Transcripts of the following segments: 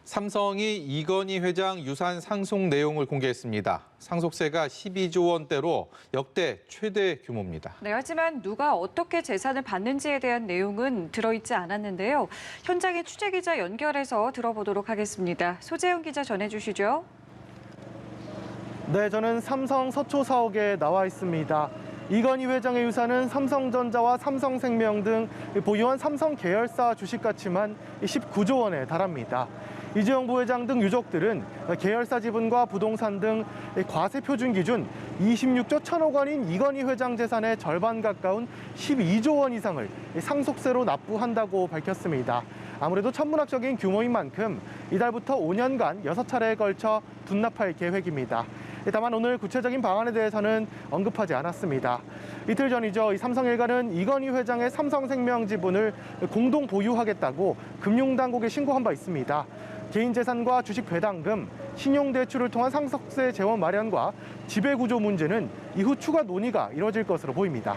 삼성이 이건희 회장 유산 상속 내용을 공개했습니다. 상속세가 12조 원대로 역대 최대 규모입니다. 네, 하지만 누가 어떻게 재산을 받는지에 대한 내용은 들어있지 않았는데요. 현장에 취재기자 연결해서 들어보도록 하겠습니다. 소재영 기자 전해주시죠. 네, 저는 삼성 서초 사옥에 나와 있습니다. 이건희 회장의 유산은 삼성전자와 삼성생명 등 보유한 삼성 계열사 주식 가치만 19조 원에 달합니다. 이재용 부회장 등 유족들은 계열사 지분과 부동산 등 과세 표준 기준 26조 1천억 원인 이건희 회장 재산의 절반 가까운 12조 원 이상을 상속세로 납부한다고 밝혔습니다. 아무래도 천문학적인 규모인 만큼 이달부터 5년간 6차례에 걸쳐 분납할 계획입니다. 다만 오늘 구체적인 방안에 대해서는 언급하지 않았습니다. 이틀 전이죠. 이 삼성 일가는 이건희 회장의 삼성생명 지분을 공동 보유하겠다고 금융당국에 신고한 바 있습니다. 개인 재산과 주식 배당금, 신용대출을 통한 상속세 재원 마련과 지배구조 문제는 이후 추가 논의가 이뤄질 것으로 보입니다.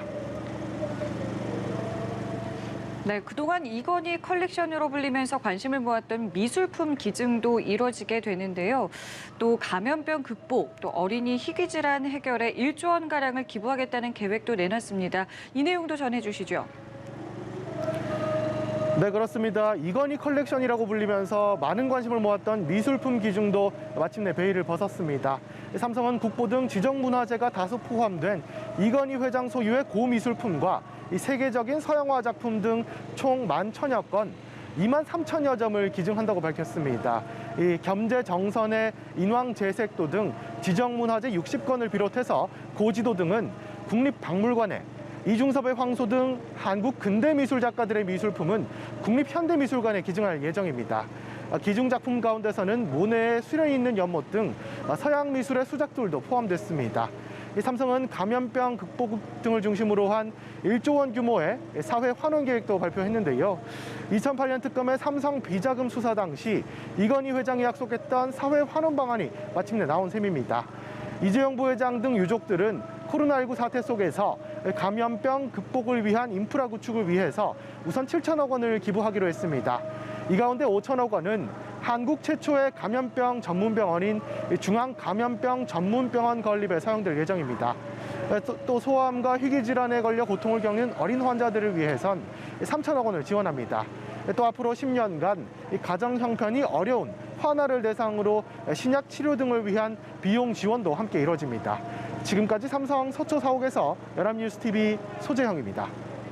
네, 그동안 이건희 컬렉션으로 불리면서 관심을 모았던 미술품 기증도 이뤄지게 되는데요. 또 감염병 극복, 또 어린이 희귀질환 해결에 1조 원가량을 기부하겠다는 계획도 내놨습니다. 이 내용도 전해주시죠. 네, 그렇습니다. 이건희 컬렉션이라고 불리면서 많은 관심을 모았던 미술품 기증도 마침내 베일을 벗었습니다. 삼성은 국보 등 지정문화재가 다수 포함된 이건희 회장 소유의 고미술품과 이 세계적인 서양화 작품 등 총 11,000여 건, 2만 3천여 점을 기증한다고 밝혔습니다. 이 겸재 정선의 인왕재색도 등 지정문화재 60건을 비롯해서 고지도 등은 국립박물관에, 이중섭의 황소 등 한국 근대미술 작가들의 미술품은 국립현대미술관에 기증할 예정입니다. 기증 작품 가운데서는 모네의 수련이 있는 연못 등 서양 미술의 수작들도 포함됐습니다. 삼성은 감염병 극복 등을 중심으로 한 1조 원 규모의 사회 환원 계획도 발표했는데요. 2008년 특검의 삼성 비자금 수사 당시 이건희 회장이 약속했던 사회 환원 방안이 마침내 나온 셈입니다. 이재용 부회장 등 유족들은 코로나19 사태 속에서 감염병 극복을 위한 인프라 구축을 위해서 우선 7천억 원을 기부하기로 했습니다. 이 가운데 5천억 원은 한국 최초의 감염병 전문병원인 중앙감염병 전문병원 건립에 사용될 예정입니다. 또 소아암과 희귀질환에 걸려 고통을 겪는 어린 환자들을 위해선 3천억 원을 지원합니다. 또 앞으로 10년간 가정 형편이 어려운 환아를 대상으로 신약 치료 등을 위한 비용 지원도 함께 이뤄집니다. 지금까지 삼성 서초 사옥에서 연합뉴스TV 소재형입니다.